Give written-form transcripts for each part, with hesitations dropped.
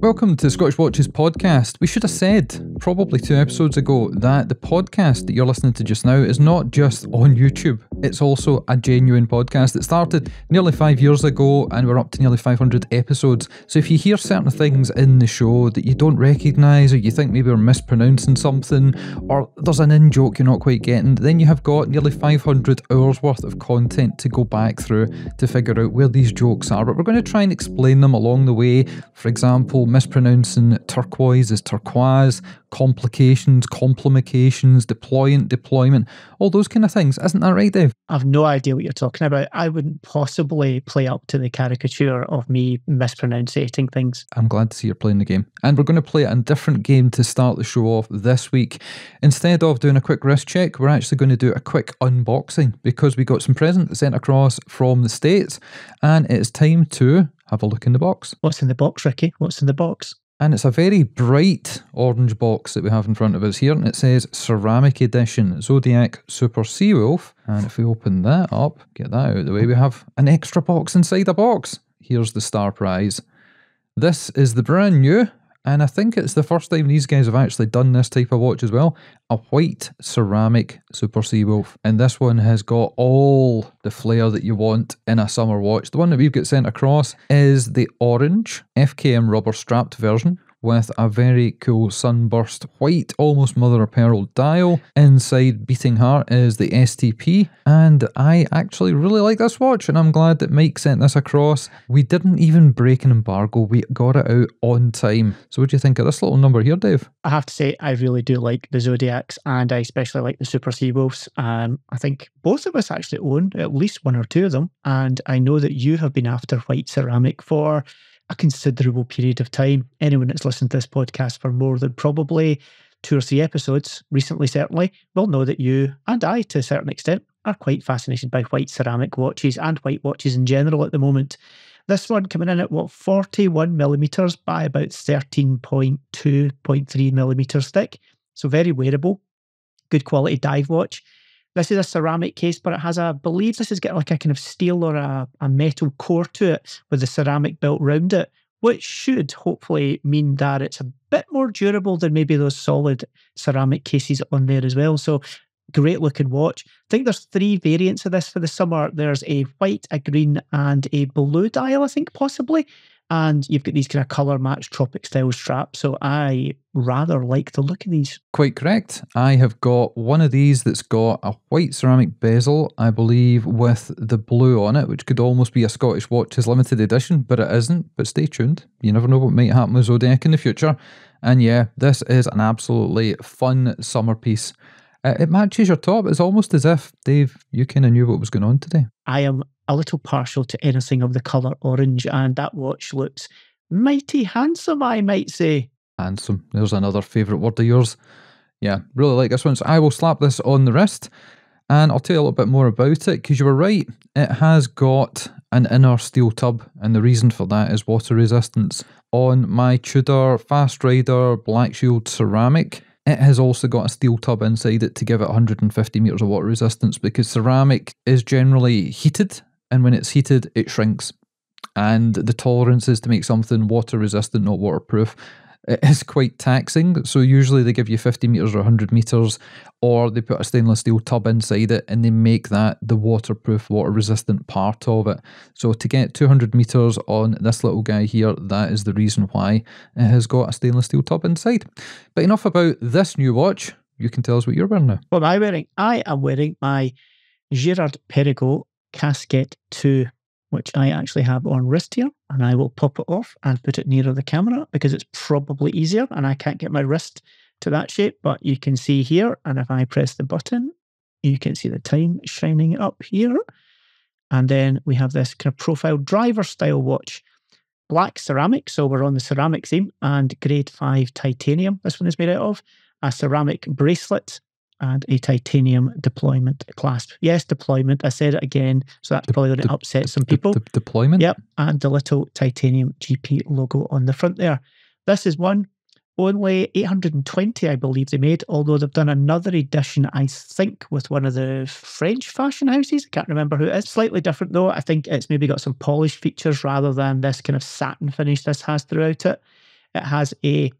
Welcome to Scottish Watches podcast. We should have said, probably 2 episodes ago, that the podcast that you're listening to just now is not just on YouTube. It's also a genuine podcast that started nearly 5 years ago and we're up to nearly 500 episodes. So if you hear certain things in the show that you don't recognise or you think maybe we're mispronouncing something or there's an in-joke you're not quite getting, then you have got nearly 500 hours worth of content to go back through to figure out where these jokes are. But we're going to try and explain them along the way. For example, mispronouncing turquoise as turquoise, complications, complications, deployment, all those kind of things. Isn't that right, Dave? I've no idea what you're talking about. I wouldn't possibly play up to the caricature of me mispronouncing things. I'm glad to see you're playing the game. And we're going to play a different game to start the show off this week. Instead of doing a quick wrist check, we're actually going to do a quick unboxing because we got some presents sent across from the States and it's time to have a look in the box. What's in the box, Ricky? What's in the box? And it's a very bright orange box that we have in front of us here, and it says Ceramic Edition Zodiac Super Seawolf. And if we open that up, get that out of the way, we have an extra box inside a box. Here's the star prize. This is the brand new, and I think it's the first time these guys have actually done this type of watch as well, a white ceramic Super Seawolf. And this one has got all the flair that you want in a summer watch. The one that we've got sent across is the orange FKM rubber strapped version with a very cool sunburst white, almost mother of pearl dial. Inside beating heart is the STP, and I actually really like this watch, and I'm glad that Mike sent this across. We didn't even break an embargo, we got it out on time. So what do you think of this little number here, Dave? I have to say, I really do like the Zodiacs, and I especially like the Super Seawolves. I think both of us actually own at least 1 or 2 of them, and I know that you have been after white ceramic for a considerable period of time. Anyone that's listened to this podcast for more than probably 2 or 3 episodes, recently certainly, will know that you, and I to a certain extent, are quite fascinated by white ceramic watches and white watches in general at the moment. This one coming in at 41 millimeters by about 13.2.3 millimeters thick. So very wearable, good quality dive watch. This is a ceramic case, but it has I believe this has got like a kind of steel or a metal core to it with the ceramic built round it, which should hopefully mean that it's a bit more durable than maybe those solid ceramic cases on there as well. So great looking watch. I think there's 3 variants of this for the summer. There's a white, a green and a blue dial, I think possibly. And you've got these kind of colour matched tropic style straps. So I rather like the look of these. Quite correct. I have got one of these that's got a white ceramic bezel, I believe, with the blue on it, which could almost be a Scottish Watches limited edition, but it isn't. But stay tuned. You never know what might happen with Zodiac in the future. And yeah, this is an absolutely fun summer piece. It matches your top. It's almost as if, Dave, you kind of knew what was going on today. I am a little partial to anything of the colour orange, and that watch looks mighty handsome, I might say. Handsome. There's another favourite word of yours. Yeah, really like this one. So I will slap this on the wrist, and I'll tell you a little bit more about it, because you were right. It has got an inner steel tub, and the reason for that is water resistance. On my Tudor Fast Rider Black Shield ceramic, it has also got a steel tub inside it to give it 150 metres of water resistance, because ceramic is generally heated, and when it's heated, it shrinks. And the tolerance is to make something water resistant, not waterproof. It is quite taxing, so usually they give you 50 metres or 100 metres, or they put a stainless steel tub inside it and they make that the waterproof, water resistant part of it. So to get 200 metres on this little guy here, that is the reason why it has got a stainless steel tub inside. But enough about this new watch. You can tell us what you're wearing now. What am I wearing? I am wearing my Girard-Perregaux Casquette 2, which I actually have on wrist here, and I will pop it off and put it nearer the camera because it's probably easier, and I can't get my wrist to that shape, but you can see here, and if I press the button, you can see the time shining up here. And then we have this kind of profile driver style watch, black ceramic, so we're on the ceramic theme, and grade 5 titanium, this one is made out of, a ceramic bracelet, and a titanium deployment clasp. Yes, deployment. I said it again, so that's probably going to upset some people. Deployment? Yep, and the little titanium GP logo on the front there. This is one, only 820, I believe they made, although they've done another edition, I think, with one of the French fashion houses. I can't remember who it is. Slightly different, though. I think it's maybe got some polished features rather than this kind of satin finish this has throughout it. It has a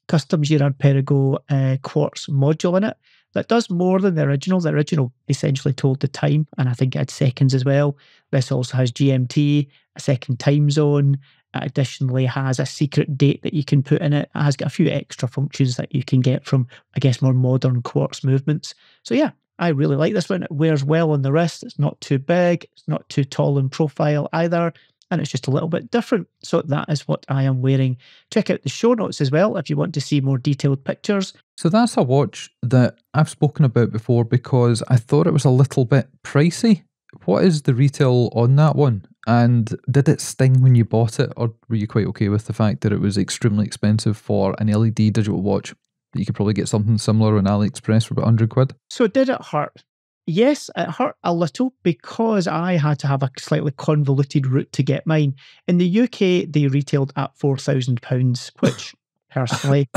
custom Girard-Perregaux quartz module in it that does more than the original. The original essentially told the time, and I think it had seconds as well. This also has GMT, a second time zone. It additionally has a secret date that you can put in it. It has got a few extra functions that you can get from, I guess, more modern quartz movements. So yeah, I really like this one. It wears well on the wrist. It's not too big. It's not too tall in profile either. And it's just a little bit different. So that is what I am wearing. Check out the show notes as well if you want to see more detailed pictures. So that's a watch that I've spoken about before because I thought it was a little bit pricey. What is the retail on that one? And did it sting when you bought it, or were you quite okay with the fact that it was extremely expensive for an LED digital watch? That you could probably get something similar on AliExpress for about 100 quid? So did it hurt? Yes, it hurt a little because I had to have a slightly convoluted route to get mine. In the UK, they retailed at £4,000, which personally,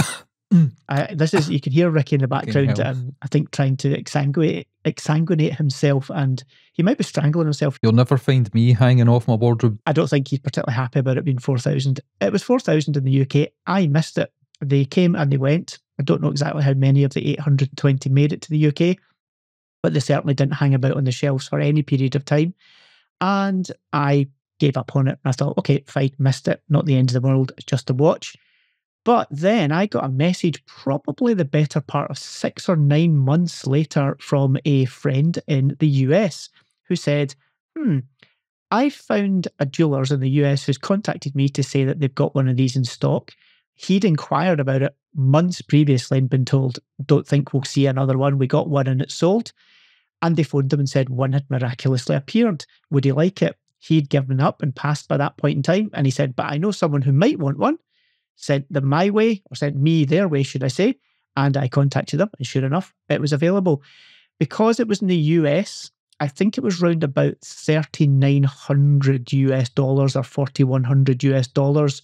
this is, you can hear Ricky in the background, I think trying to exsanguinate himself, and he might be strangling himself. You'll never find me hanging off my wardrobe. I don't think he's particularly happy about it being 4,000. It was 4,000 in the UK. I missed it. They came and they went. I don't know exactly how many of the 820 made it to the UK, but they certainly didn't hang about on the shelves for any period of time. And I gave up on it. I thought, okay, fine, missed it. Not the end of the world. It's just a watch. But then I got a message probably the better part of 6 or 9 months later from a friend in the US who said, I found a jeweler's in the US who's contacted me to say that they've got one of these in stock. He'd inquired about it months previously and been told, don't think we'll see another one. We got one and it's sold. And they phoned him and said one had miraculously appeared. Would he like it? He'd given up and passed by that point in time. And he said, but I know someone who might want one. Sent them my way, or sent me their way, should I say. And I contacted them. And sure enough, it was available. Because it was in the US, I think it was round about $3,900 US or $4,100 US.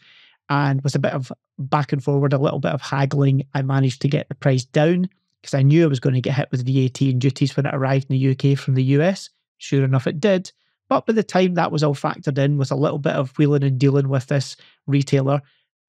And with a bit of back and forward, a little bit of haggling, I managed to get the price down because I knew I was going to get hit with VAT and duties when it arrived in the UK from the US. Sure enough, it did. But by the time that was all factored in with a little bit of wheeling and dealing with this retailer,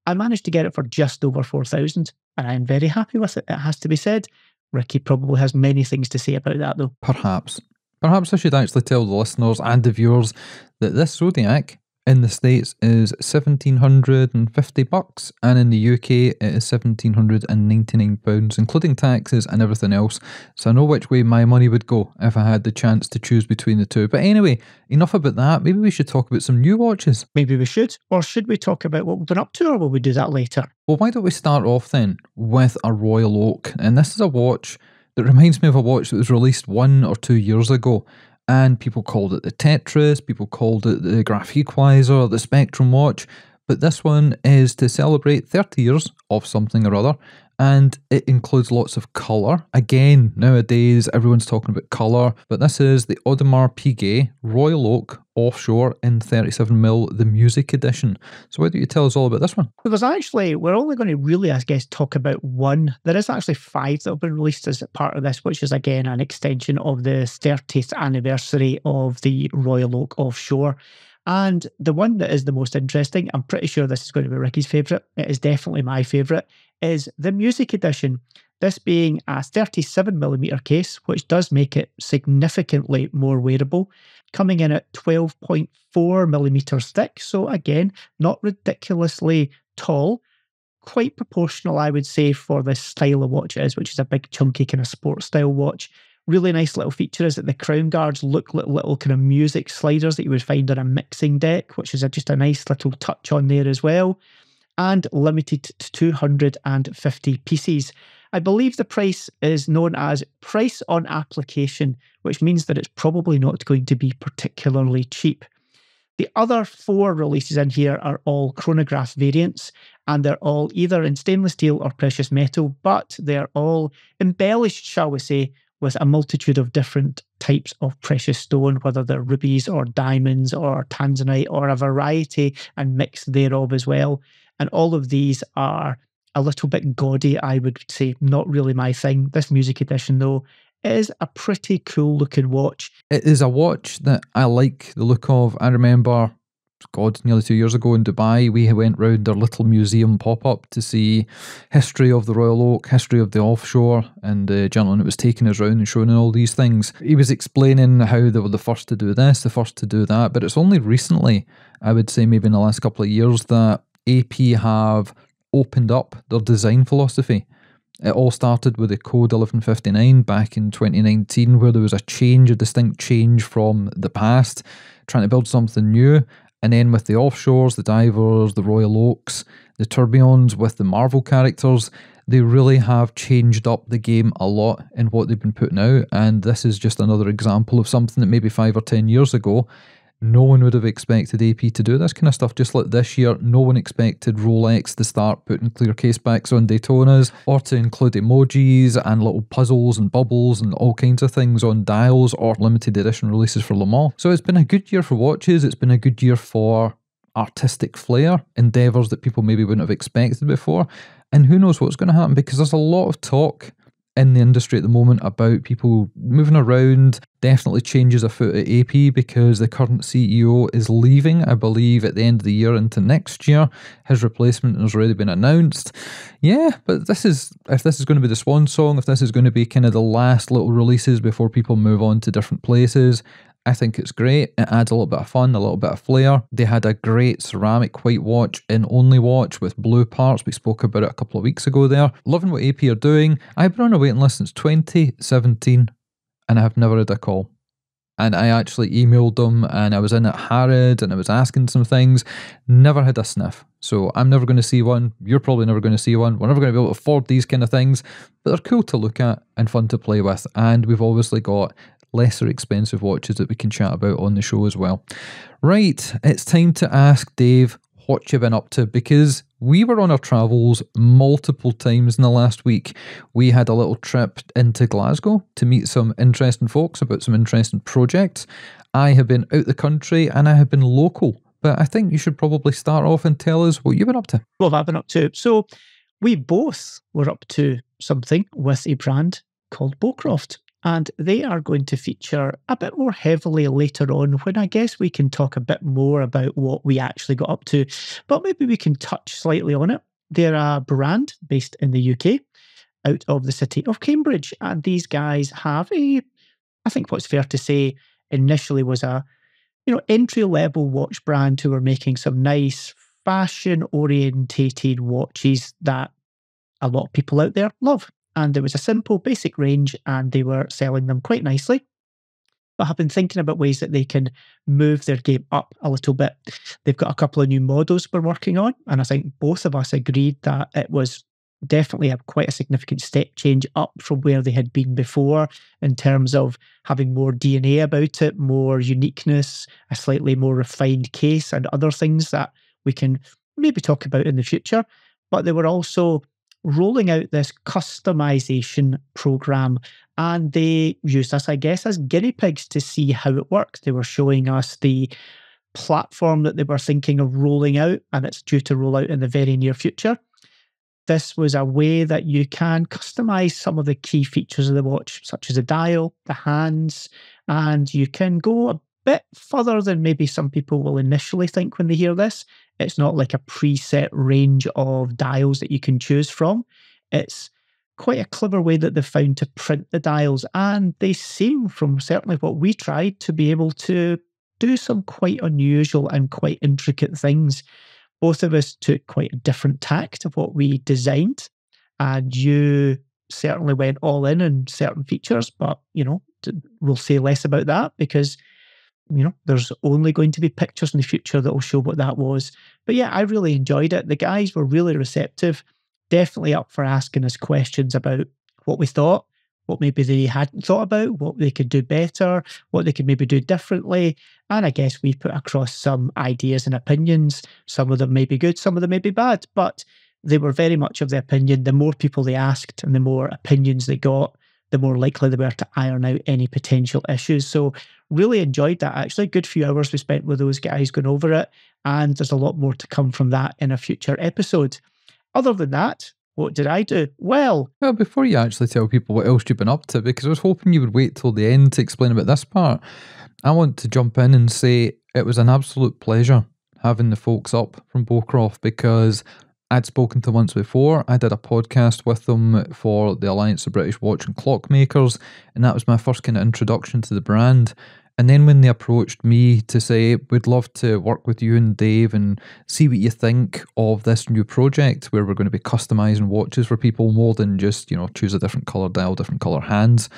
I managed to get it for just over 4,000, and I'm very happy with it, it has to be said. Ricky probably has many things to say about that, though. Perhaps I should actually tell the listeners and the viewers that this Zodiac in the States is £1,750, and in the UK it is £1,799, including taxes and everything else. So I know which way my money would go if I had the chance to choose between the two. But anyway, enough about that. Maybe we should talk about some new watches. Maybe we should. Or should we talk about what we've been up to, or will we do that later? Well, why don't we start off then with a Royal Oak? And this is a watch that reminds me of a watch that was released 1 or 2 years ago. And people called it the Tetris, people called it the Graph Equalizer, the Spectrum watch. But this one is to celebrate 30 years of something or other. And it includes lots of colour. Again, nowadays everyone's talking about colour. But this is the Audemars Piguet Royal Oak Offshore in 37mm, the Music Edition. So why don't you tell us all about this one? We're only going to really, I guess, talk about one. There is actually 5 that have been released as part of this, which is again an extension of the 30th anniversary of the Royal Oak Offshore. And the one that is the most interesting, I'm pretty sure this is going to be Ricky's favourite, it is definitely my favourite, is the Music Edition. This being a 37mm case, which does make it significantly more wearable, coming in at 12.4mm thick. So again, not ridiculously tall, quite proportional, I would say, for this style of watch it is, which is a big chunky kind of sports style watch. Really nice little feature is that the crown guards look like little kind of music sliders that you would find on a mixing deck, which is just a nice little touch on there as well. And limited to 250 pieces. I believe the price is known as price on application, which means that it's probably not going to be particularly cheap. The other 4 releases in here are all chronograph variants, and they're all either in stainless steel or precious metal, but they're all embellished, shall we say, with a multitude of different types of precious stone, whether they're rubies or diamonds or tanzanite or a variety and mix thereof as well. And all of these are a little bit gaudy, I would say, not really my thing. This Music Edition, though, is a pretty cool looking watch. It is a watch that I like the look of. I remember God, nearly 2 years ago in Dubai, we went round their little museum pop-up to see history of the Royal Oak, history of the offshore, and the gentleman that was taking us round and showing all these things, he was explaining how they were the first to do this, the first to do that, but it's only recently, I would say maybe in the last couple of years, that AP have opened up their design philosophy. It all started with the Code 1159 back in 2019, where there was a change, a distinct change from the past, trying to build something new. And then with the offshores, the divers, the Royal Oaks, the tourbillons with the Marvel characters, they really have changed up the game a lot in what they've been putting out. And this is just another example of something that maybe 5 or 10 years ago, no one would have expected AP to do this kind of stuff. Just like this year, no one expected Rolex to start putting clear casebacks on Daytonas, or to include emojis and little puzzles and bubbles and all kinds of things on dials, or limited edition releases for Le Mans. So it's been a good year for watches. It's been a good year for artistic flair, endeavours that people maybe wouldn't have expected before. And who knows what's going to happen, because there's a lot of talk in the industry at the moment about people moving around. Definitely changes afoot at AP because the current CEO is leaving, I believe, at the end of the year into next year. His replacement has already been announced. Yeah, but if this is going to be the swan song, if this is going to be kind of the last little releases before people move on to different places, I think it's great. It adds a little bit of fun, a little bit of flair. They had a great ceramic white watch in Only Watch with blue parts. We spoke about it a couple of weeks ago there. Loving what AP are doing. I've been on a waiting list since 2017 and I have never had a call. And I actually emailed them and I was in at Harrod and I was asking some things. Never had a sniff. So I'm never going to see one. You're probably never going to see one. We're never going to be able to afford these kind of things. But they're cool to look at and fun to play with. And we've obviously got lesser expensive watches that we can chat about on the show as well. Right, it's time to ask Dave what you've been up to, because we were on our travels multiple times in the last week. We had a little trip into Glasgow to meet some interesting folks about some interesting projects. I have been out the country and I have been local, but I think you should probably start off and tell us what you've been up to. What have I been up to? So we both were up to something with a brand called Bowcroft. And they are going to feature a bit more heavily later on, when I guess we can talk a bit more about what we actually got up to. But maybe we can touch slightly on it. They're a brand based in the UK, out of the city of Cambridge. And these guys have I think what's fair to say, initially was a entry-level watch brand who were making some nice fashion-orientated watches that a lot of people out there love. And there was a simple, basic range, and they were selling them quite nicely. But have been thinking about ways that they can move their game up a little bit. They've got a couple of new models we're working on, and I think both of us agreed that it was definitely quite a significant step change up from where they had been before, in terms of having more DNA about it, more uniqueness, a slightly more refined case, and other things that we can maybe talk about in the future. But they were also rolling out this customization program, and they used us, I guess, as guinea pigs to see how it works. They were showing us the platform that they were thinking of rolling out, and it's due to roll out in the very near future. This was a way that you can customize some of the key features of the watch, such as the dial, the hands, and you can go a bit further than maybe some people will initially think when they hear this. It's not like a preset range of dials that you can choose from. It's quite a clever way that they've found to print the dials, and they seem, from certainly what we tried, to be able to do some quite unusual and quite intricate things. Both of us took quite a different tact of what we designed, and you certainly went all in on certain features, but, we'll say less about that because there's only going to be pictures in the future that will show what that was. But yeah, I really enjoyed it. The guys were really receptive, definitely up for asking us questions about what we thought, what maybe they hadn't thought about, what they could do better, what they could maybe do differently. And I guess we put across some ideas and opinions. Some of them may be good, some of them may be bad, but they were very much of the opinion, the more people they asked and the more opinions they got, the more likely they were to iron out any potential issues. So really enjoyed that, actually. Good few hours we spent with those guys going over it, and there's a lot more to come from that in a future episode. Other than that, what did I do? Well, before you actually tell people what else you've been up to, because I was hoping you would wait till the end to explain about this part, I want to jump in and say it was an absolute pleasure having the folks up from Bowcroft, because I'd spoken to them once before. I did a podcast with them for the Alliance of British Watch and Clockmakers, and that was my first kind of introduction to the brand. And then when they approached me to say, we'd love to work with you and Dave and see what you think of this new project where we're going to be customizing watches for people more than just, choose a different colour dial, different colour hands,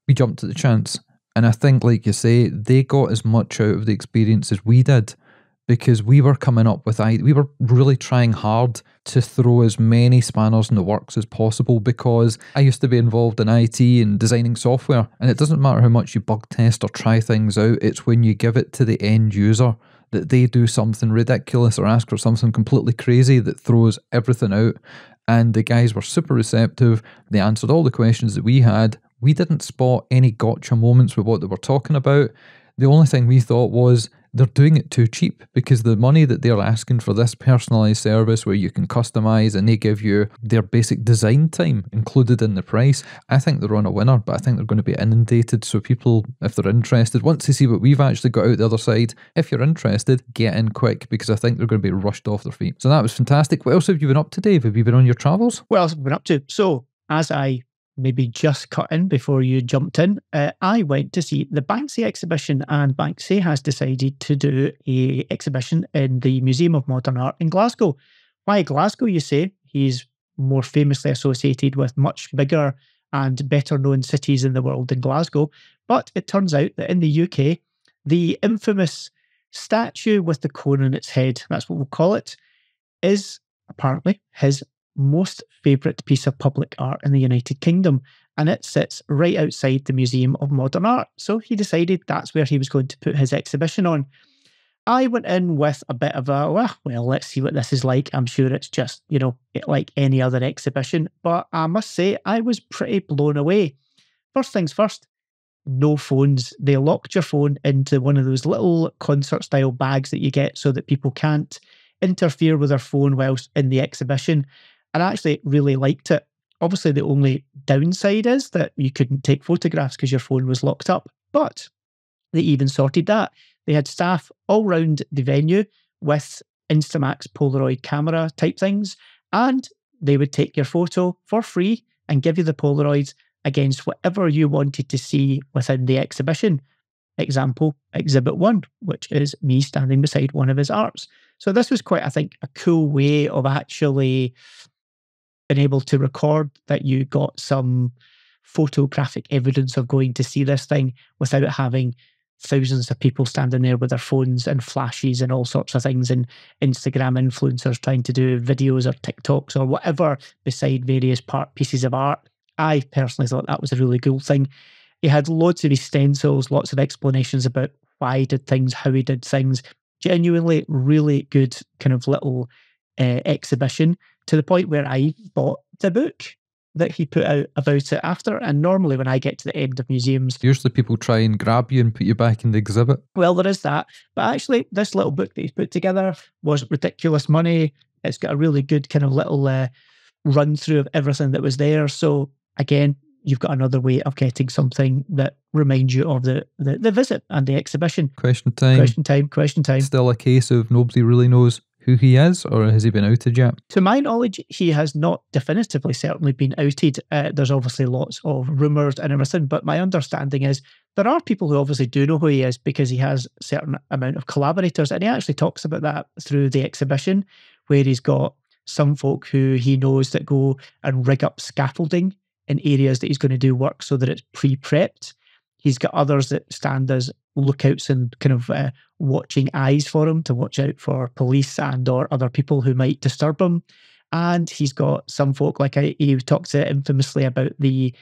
we jumped at the chance. And I think, like you say, they got as much out of the experience as we did, because we were coming up with, we were really trying hard to throw as many spanners in the works as possible, because I used to be involved in IT and designing software, and it doesn't matter how much you bug test or try things out, it's when you give it to the end user that they do something ridiculous or ask for something completely crazy that throws everything out. And the guys were super receptive. They answered all the questions that we had. We didn't spot any gotcha moments with what they were talking about. The only thing we thought was, they're doing it too cheap, because the money that they're asking for this personalised service where you can customise and they give you their basic design time included in the price, I think they're on a winner, but I think they're going to be inundated. So people, if they're interested, once they see what we've actually got out the other side, if you're interested, get in quick, because I think they're going to be rushed off their feet. So that was fantastic. What else have you been up to, Dave? Have you been on your travels? What else have I been up to? So, as I maybe just cut in before you jumped in, I went to see the Banksy exhibition, and Banksy has decided to do a exhibition in the Museum of Modern Art in Glasgow. Why Glasgow, you say? He's more famously associated with much bigger and better known cities in the world than Glasgow, but it turns out that in the UK, the infamous statue with the cone on its head, that's what we'll call it, is apparently his most favourite piece of public art in the United Kingdom, and it sits right outside the Museum of Modern Art. So he decided that's where he was going to put his exhibition on. I went in with a bit of a, well, let's see what this is like. I'm sure it's just, like any other exhibition, but I must say I was pretty blown away. First things first, no phones. They locked your phone into one of those little concert-style bags that you get so that people can't interfere with their phone whilst in the exhibition. And I actually really liked it. Obviously, the only downside is that you couldn't take photographs because your phone was locked up. But they even sorted that. They had staff all round the venue with Instamax Polaroid camera type things, and they would take your photo for free and give you the Polaroids against whatever you wanted to see within the exhibition. Example, Exhibit 1, which is me standing beside one of his arts. So this was quite, I think, a cool way of actually been able to record that you got some photographic evidence of going to see this thing without having thousands of people standing there with their phones and flashes and all sorts of things, and Instagram influencers trying to do videos or TikToks or whatever beside various pieces of art. I personally thought that was a really cool thing. He had loads of his stencils, lots of explanations about why he did things, how he did things. Genuinely really good kind of little exhibition, to the point where I bought the book that he put out about it after. And normally when I get to the end of museums, usually people try and grab you and put you back in the exhibit. Well, there is that. But actually, this little book that he's put together was ridiculous money. It's got a really good kind of little run through of everything that was there. So again, you've got another way of getting something that reminds you of the visit and the exhibition. Question time. Still a case of nobody really knows who he is, or has he been outed yet? To my knowledge, he has not definitively certainly been outed. There's obviously lots of rumours and everything, but my understanding is there are people who obviously do know who he is because he has a certain amount of collaborators, and he actually talks about that through the exhibition, where he's got some folk who he knows that go and rig up scaffolding in areas that he's going to do work so that it's pre-prepped. He's got others that stand as lookouts and kind of watching eyes for him to watch out for police and or other people who might disturb him. And he's got some folk, like he talked infamously about the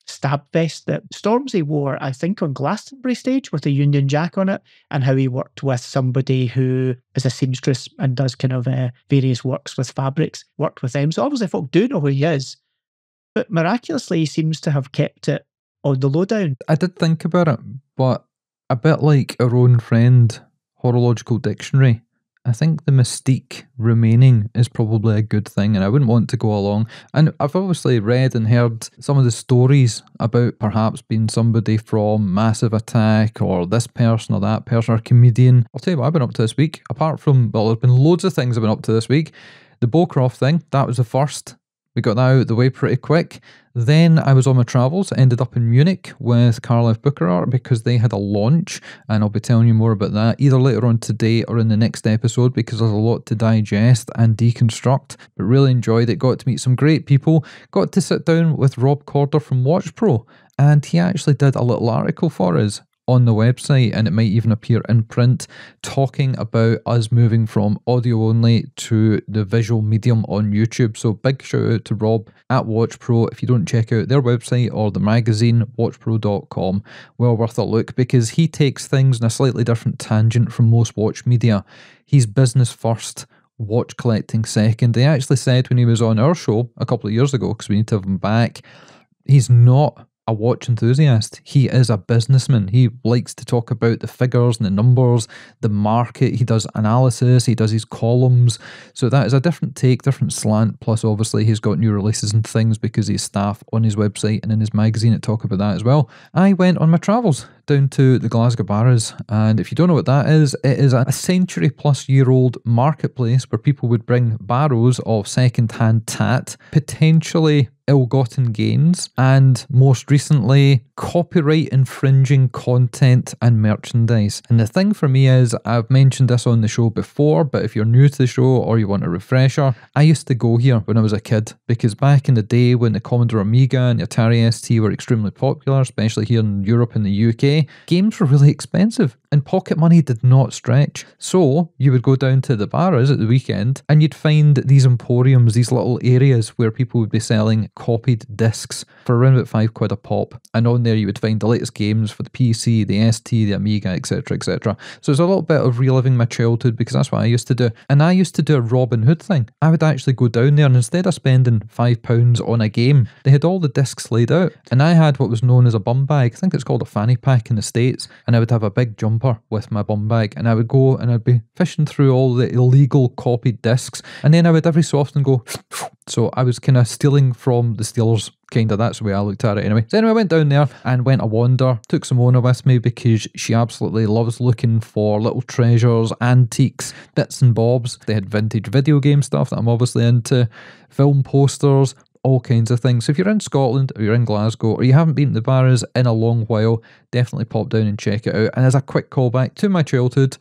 stab vest that Stormzy wore, I think, on Glastonbury stage with a Union Jack on it, and how he worked with somebody who is a seamstress and does kind of various works with fabrics, worked with them. So obviously folk do know who he is, but miraculously he seems to have kept it on the lowdown. I did think about it, but a bit like our own friend Horological Dictionary, I think the mystique remaining is probably a good thing, and I wouldn't want to go along. And I've obviously read and heard some of the stories about perhaps being somebody from Massive Attack or this person or that person or a comedian. I'll tell you what I've been up to this week. Apart from, well, there's been loads of things I've been up to this week. The Bowcroft thing, that was the first. We got that out of the way pretty quick. Then I was on my travels, ended up in Munich with Carlisle Booker Art because they had a launch, and I'll be telling you more about that either later on today or in the next episode because there's a lot to digest and deconstruct, but really enjoyed it. Got to meet some great people, got to sit down with Rob Corder from Watch Pro, and he actually did a little article for us on the website, and it might even appear in print, talking about us moving from audio only to the visual medium on YouTube. So big shout out to Rob at Watch Pro. If you don't check out their website or the magazine, watchpro.com, well worth a look because he takes things in a slightly different tangent from most watch media. He's business first, watch collecting second. He actually said when he was on our show a couple of years ago, because we need to have him back, he's not a watch enthusiast. He is a businessman. He likes to talk about the figures and the numbers, the market. He does analysis. He does his columns. So that is a different take, different slant. Plus, obviously, he's got new releases and things because he's staff on his website and in his magazine that talk about that as well. I went on my travels down to the Glasgow Barras, and if you don't know what that is, it is a century-plus-year-old marketplace where people would bring barrows of second-hand tat, potentially ill-gotten gains, and most recently, copyright infringing content and merchandise. And the thing for me is, I've mentioned this on the show before, but if you're new to the show or you want a refresher, I used to go here when I was a kid, because back in the day when the Commodore Amiga and the Atari ST were extremely popular, especially here in Europe and the UK, games were really expensive and pocket money did not stretch. So you would go down to the Barras at the weekend and you'd find these emporiums, these little areas where people would be selling copied discs for around about £5 a pop. And on there you would find the latest games for the PC, the ST, the Amiga, etc, etc. So it's a little bit of reliving my childhood because that's what I used to do. And I used to do a Robin Hood thing. I would actually go down there and instead of spending £5 on a game, they had all the discs laid out. And I had what was known as a bum bag. I think it's called a fanny pack in the States. And I would have a big jumper with my bum bag and I would go and I'd be fishing through all the illegal copied discs. And then I would every so often go, so I was kind of stealing from the stealers. Kind of, that's the way I looked at it anyway. So anyway, I went down there and went a wander, took Simona with me because she absolutely loves looking for little treasures, antiques, bits and bobs. They had vintage video game stuff that I'm obviously into, film posters, all kinds of things. So if you're in Scotland or you're in Glasgow or you haven't been to the Barras in a long while, definitely pop down and check it out. And as a quick callback to my childhood,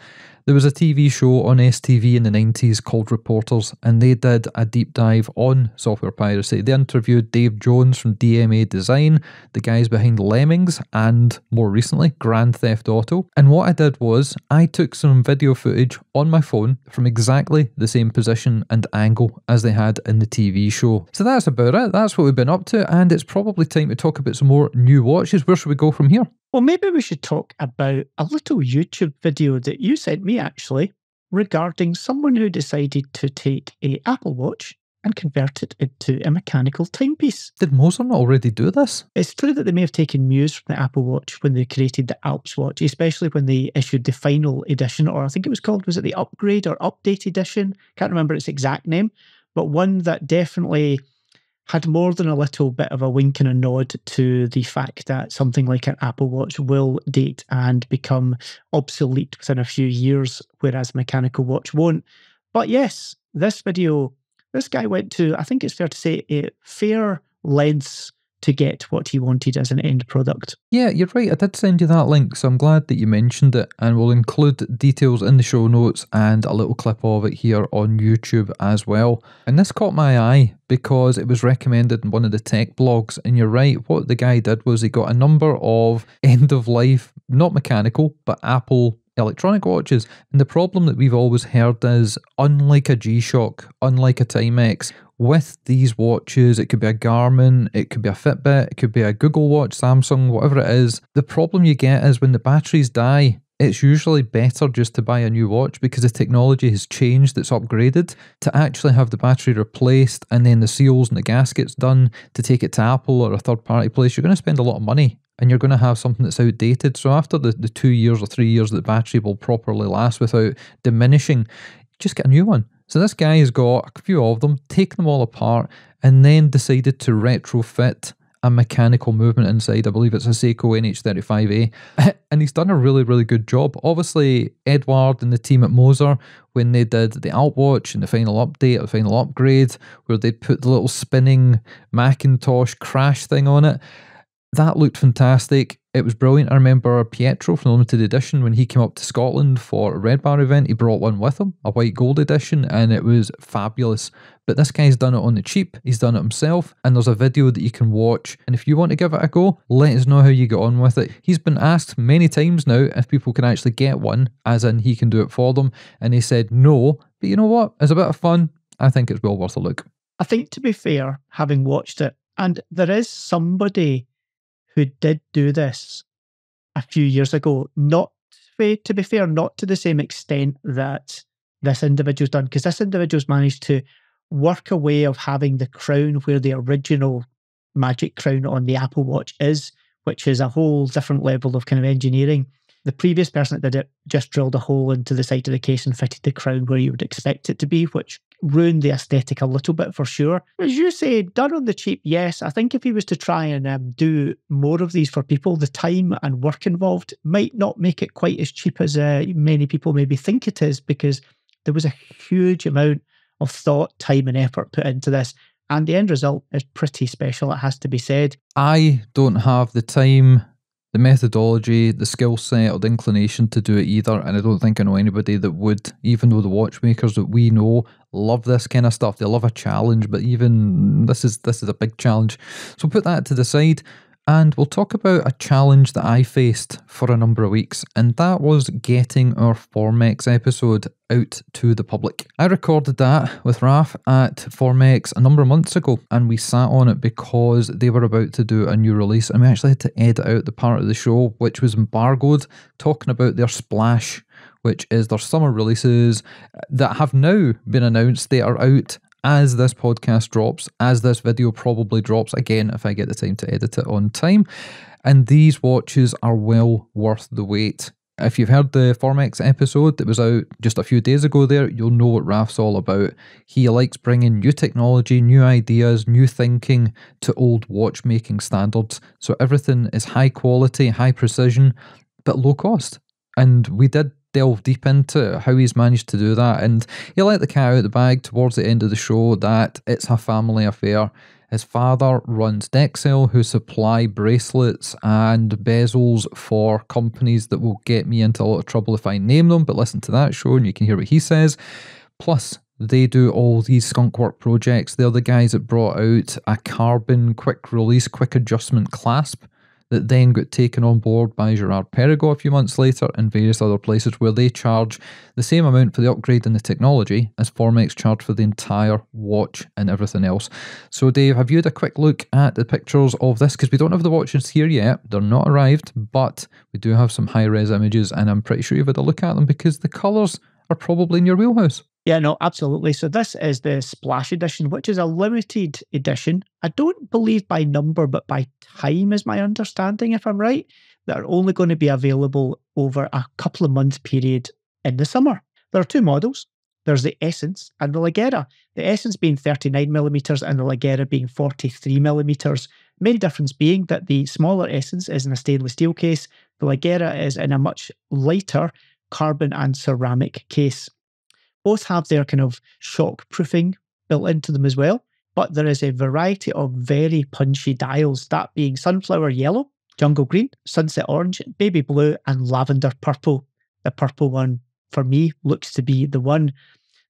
there was a TV show on STV in the 90s called Reporters, and they did a deep dive on software piracy. They interviewed Dave Jones from DMA Design, the guys behind Lemmings, and more recently, Grand Theft Auto. And what I did was, I took some video footage on my phone from exactly the same position and angle as they had in the TV show. So that's about it. That's what we've been up to, and it's probably time to talk about some more new watches. Where should we go from here? Well, maybe we should talk about a little YouTube video that you sent me, actually, regarding someone who decided to take an Apple Watch and convert it into a mechanical timepiece. Did Moser not already do this? It's true that they may have taken muse from the Apple Watch when they created the Alps watch, especially when they issued the final edition, or I think it was called, was it the Upgrade or Update edition? Can't remember its exact name, but one that definitely had more than a little bit of a wink and a nod to the fact that something like an Apple Watch will date and become obsolete within a few years, whereas a mechanical watch won't. But yes, this video, this guy went to, I think it's fair to say, fair lengths to get what he wanted as an end product. Yeah, you're right. I did send you that link, so I'm glad that you mentioned it, and we'll include details in the show notes and a little clip of it here on YouTube as well. And this caught my eye because it was recommended in one of the tech blogs, and you're right, what the guy did was he got a number of end-of-life, not mechanical, but Apple electronic watches. And the problem that we've always heard is, unlike a G-Shock, unlike a Timex, with these watches, it could be a Garmin, it could be a Fitbit, it could be a Google Watch, Samsung, whatever it is, the problem you get is when the batteries die, it's usually better just to buy a new watch because the technology has changed, it's upgraded, to actually have the battery replaced and then the seals and the gaskets done to take it to Apple or a third party place. You're going to spend a lot of money and you're going to have something that's outdated. So after the 2 years or 3 years that the battery will properly last without diminishing, just get a new one. So this guy has got a few of them, taken them all apart, and then decided to retrofit a mechanical movement inside. I believe it's a Seiko NH35A. And he's done a really, really good job. Obviously, Edward and the team at Moser, when they did the Alt Watch and the final update, or the final upgrade, where they'd put the little spinning Macintosh crash thing on it, that looked fantastic. It was brilliant. I remember Pietro from Limited Edition, when he came up to Scotland for a Red Bar event, he brought one with him, a white gold edition, and it was fabulous. But this guy's done it on the cheap, he's done it himself, and there's a video that you can watch. And if you want to give it a go, let us know how you get on with it. He's been asked many times now if people can actually get one, as in he can do it for them, and he said no. But you know what? It's a bit of fun. I think it's well worth a look. I think, to be fair, having watched it, and there is somebody who did do this a few years ago, to be fair, not to the same extent that this individual's done, because this individual's managed to work a way of having the crown where the original magic crown on the Apple Watch is, which is a whole different level of kind of engineering. The previous person that did it just drilled a hole into the side of the case and fitted the crown where you would expect it to be, which ruined the aesthetic a little bit for sure. As you say, done on the cheap, yes. I think if he was to try and do more of these for people, the time and work involved might not make it quite as cheap as many people maybe think it is, because there was a huge amount of thought, time and effort put into this. And the end result is pretty special, it has to be said. I don't have the time, the methodology, the skill set or the inclination to do it either, and I don't think I know anybody that would, even though the watchmakers that we know love this kind of stuff. They love a challenge, but even this is a big challenge. So put that to the side, and we'll talk about a challenge that I faced for a number of weeks, and that was getting our Formex episode out to the public. I recorded that with Raf at Formex a number of months ago, and we sat on it because they were about to do a new release, and we actually had to edit out the part of the show which was embargoed, talking about their Splash, which is their summer releases that have now been announced. They are out as this podcast drops, as this video probably drops, again, if I get the time to edit it on time. And these watches are well worth the wait. If you've heard the Formex episode that was out just a few days ago there, you'll know what Raf's all about. He likes bringing new technology, new ideas, new thinking to old watchmaking standards. So everything is high quality, high precision, but low cost. And we did delve deep into how he's managed to do that, and he let the cat out of the bag towards the end of the show that it's a family affair. His father runs Dexel, who supply bracelets and bezels for companies that will get me into a lot of trouble if I name them, but listen to that show and you can hear what he says. Plus, they do all these skunkwork projects. They're the guys that brought out a carbon quick release, quick adjustment clasp that then got taken on board by Gerard Perregaux a few months later and various other places, where they charge the same amount for the upgrade in the technology as Formex charge for the entire watch and everything else. So Dave, have you had a quick look at the pictures of this? Because we don't have the watches here yet, they're not arrived, but we do have some high-res images, and I'm pretty sure you've had a look at them because the colours are probably in your wheelhouse. Yeah, no, absolutely. So this is the Splash edition, which is a limited edition. I don't believe by number, but by time is my understanding, if I'm right, that are only going to be available over a couple of months period in the summer. There are two models. There's the Essence and the Ligera. The Essence being 39mm and the Ligera being 43mm. Main difference being that the smaller Essence is in a stainless steel case. The Ligera is in a much lighter carbon and ceramic case. Both have their kind of shock proofing built into them as well, but there is a variety of very punchy dials, that being sunflower yellow, jungle green, sunset orange, baby blue, and lavender purple. The purple one, for me, looks to be the one.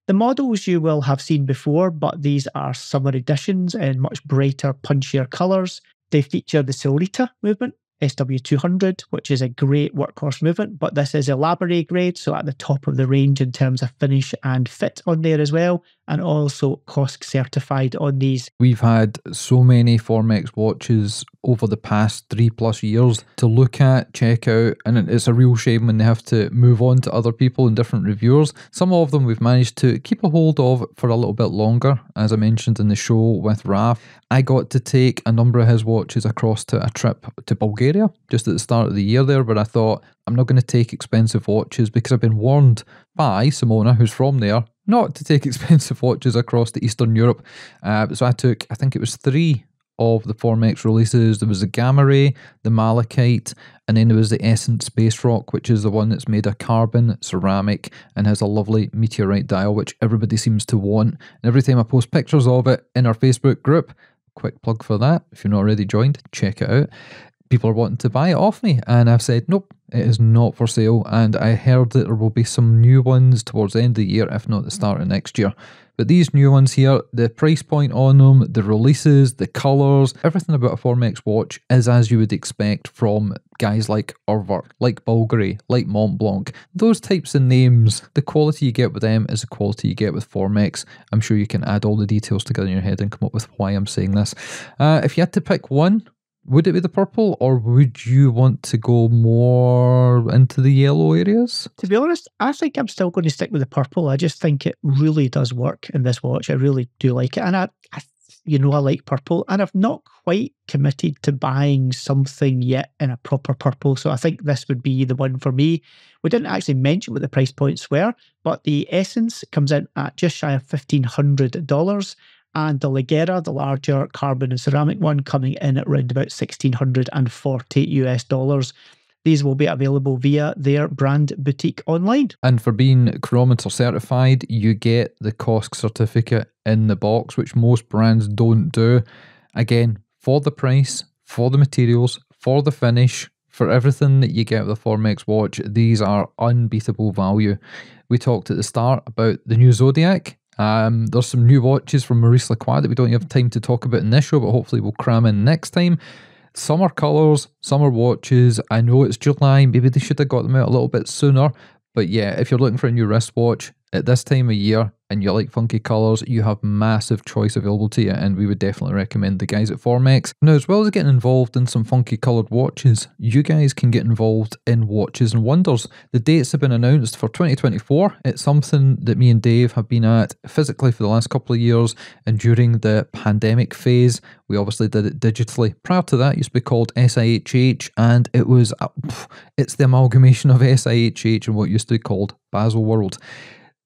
The models you will have seen before, but these are summer editions in much brighter, punchier colours. They feature the Solita movement, SW200, which is a great workhorse movement, but this is elaborate grade, so at the top of the range in terms of finish and fit on there as well, and also COSC certified on these. We've had so many Formex watches over the past 3+ years to look at, check out, and it's a real shame when they have to move on to other people and different reviewers. Some of them we've managed to keep a hold of for a little bit longer. As I mentioned in the show with Raf, I got to take a number of his watches across to a trip to Bulgaria just at the start of the year there, where I thought, I'm not going to take expensive watches because I've been warned by Simona, who's from there, not to take expensive watches across to Eastern Europe. So I think it was 3 of the Formex releases. There was the Gamma Ray, the Malachite, and then there was the Essence Space Rock, which is the one that's made of carbon, ceramic, and has a lovely meteorite dial, which everybody seems to want. And every time I post pictures of it in our Facebook group, quick plug for that, if you're not already joined, check it out. People are wanting to buy it off me, and I've said, nope, it is not for sale. And I heard that there will be some new ones towards the end of the year, if not the start of next year. But these new ones here, the price point on them, the releases, the colours, everything about a Formex watch is as you would expect from guys like Urvart, like Bulgari, like Montblanc. Those types of names, the quality you get with them is the quality you get with Formex. I'm sure you can add all the details together in your head and come up with why I'm saying this. If you had to pick one, would it be the purple, or would you want to go more into the yellow areas? To be honest, I think I'm still going to stick with the purple. I just think it really does work in this watch. I really do like it. And I like purple, and I've not quite committed to buying something yet in a proper purple. So I think this would be the one for me. We didn't actually mention what the price points were, but the Essence comes in at just shy of $1,500. And the Ligera, the larger carbon and ceramic one, coming in at around about $1,640 US. These will be available via their brand boutique online. And for being chronometer certified, you get the COSC certificate in the box, which most brands don't do. Again, for the price, for the materials, for the finish, for everything that you get with a Formex watch, these are unbeatable value. We talked at the start about the new Zodiac. There's some new watches from Maurice Lacroix that we don't have time to talk about in this show, but hopefully we'll cram in next time. Summer colours, summer watches. I know it's July, maybe they should have got them out a little bit sooner. But yeah, if you're looking for a new wristwatch at this time of year and you like funky colours, you have massive choice available to you, and we would definitely recommend the guys at Formex. Now, as well as getting involved in some funky coloured watches, you guys can get involved in Watches and Wonders. The dates have been announced for 2024. It's something that me and Dave have been at physically for the last couple of years, and during the pandemic phase, we obviously did it digitally. Prior to that, it used to be called SIHH, and it's the amalgamation of SIHH and what used to be called Baselworld.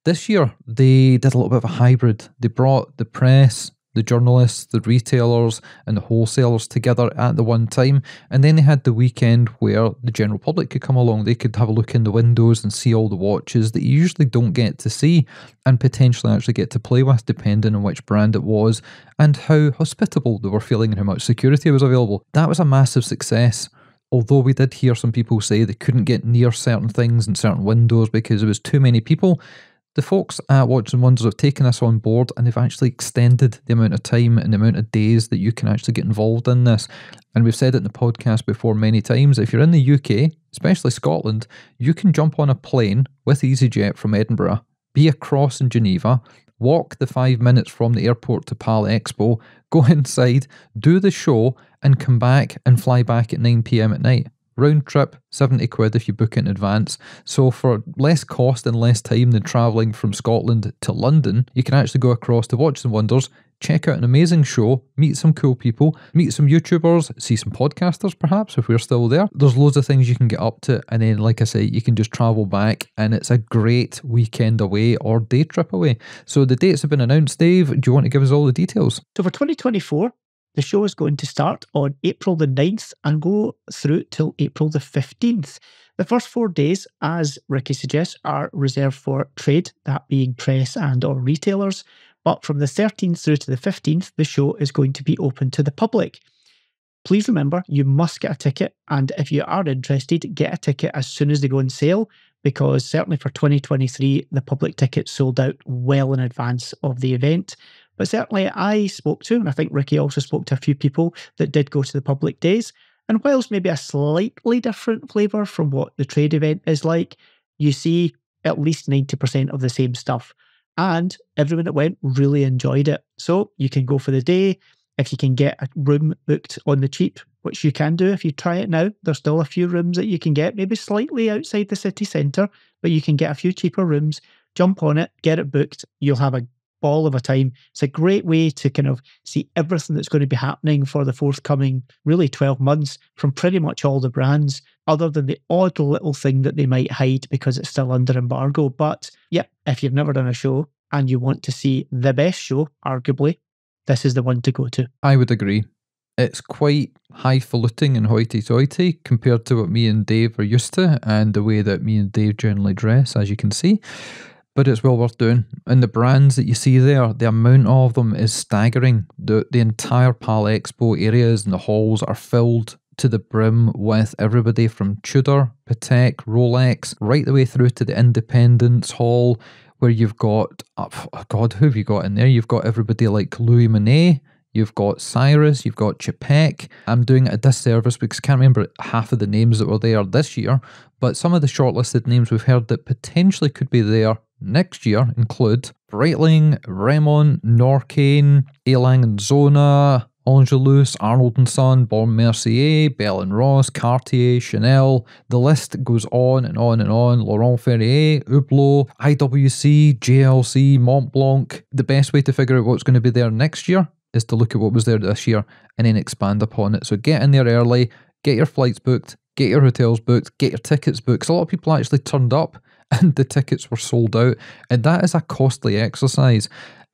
This year, they did a little bit of a hybrid. They brought the press, the journalists, the retailers, and the wholesalers together at the one time. And then they had the weekend where the general public could come along. They could have a look in the windows and see all the watches that you usually don't get to see, and potentially actually get to play with, depending on which brand it was and how hospitable they were feeling and how much security was available. That was a massive success. Although we did hear some people say they couldn't get near certain things in certain windows because there was too many people. The folks at Watches and Wonders have taken this on board, and they've actually extended the amount of time and the amount of days that you can actually get involved in this. And we've said it in the podcast before many times, if you're in the UK, especially Scotland, you can jump on a plane with EasyJet from Edinburgh, be across in Geneva, walk the 5 minutes from the airport to PAL Expo, go inside, do the show, and come back and fly back at 9 PM at night. Round trip, 70 quid if you book it in advance. So for less cost and less time than travelling from Scotland to London, you can actually go across to Watches and Wonders, check out an amazing show, meet some cool people, meet some YouTubers, see some podcasters perhaps if we're still there. There's loads of things you can get up to, and then like I say, you can just travel back, and it's a great weekend away or day trip away. So the dates have been announced. Dave, do you want to give us all the details? So for 2024, the show is going to start on April the 9th and go through till April the 15th. The first 4 days, as Ricky suggests, are reserved for trade, that being press and or retailers. But from the 13th through to the 15th, the show is going to be open to the public. Please remember, you must get a ticket. And if you are interested, get a ticket as soon as they go on sale, because certainly for 2023, the public tickets sold out well in advance of the event. But certainly I spoke to, and I think Ricky also spoke to a few people that did go to the public days. And whilst maybe a slightly different flavour from what the trade event is like, you see at least 90% of the same stuff. And everyone that went really enjoyed it. So you can go for the day. If you can get a room booked on the cheap, which you can do if you try it now, there's still a few rooms that you can get, maybe slightly outside the city centre, but you can get a few cheaper rooms, jump on it, get it booked. You'll have a ball of a time. It's a great way to kind of see everything that's going to be happening for the forthcoming, really 12 months from pretty much all the brands, other than the odd little thing that they might hide because it's still under embargo. But yeah, if you've never done a show, and you want to see the best show, arguably, this is the one to go to. I would agree. It's quite highfalutin and hoity-toity compared to what me and Dave are used to and the way that me and Dave generally dress, as you can see. But it's well worth doing. And the brands that you see there, the amount of them is staggering. The entire PAL Expo areas and the halls are filled to the brim with everybody from Tudor, Patek, Rolex, right the way through to the Independence Hall, where you've got, oh God, who have you got in there? You've got everybody like Louis Monet, you've got Cyrus, you've got Chapek. I'm doing it a disservice because I can't remember half of the names that were there this year, but some of the shortlisted names we've heard that potentially could be there next year include Breitling, Remon, Norcane, Elang & Zona, Angelus, Arnold & Son, Bon Mercier, Bell & Ross, Cartier, Chanel. The list goes on and on and on. Laurent Ferrier, Hublot, IWC, JLC, Montblanc. The best way to figure out what's going to be there next year is to look at what was there this year and then expand upon it. So get in there early, get your flights booked, get your hotels booked, get your tickets booked. Because a lot of people actually turned up and the tickets were sold out. And that is a costly exercise,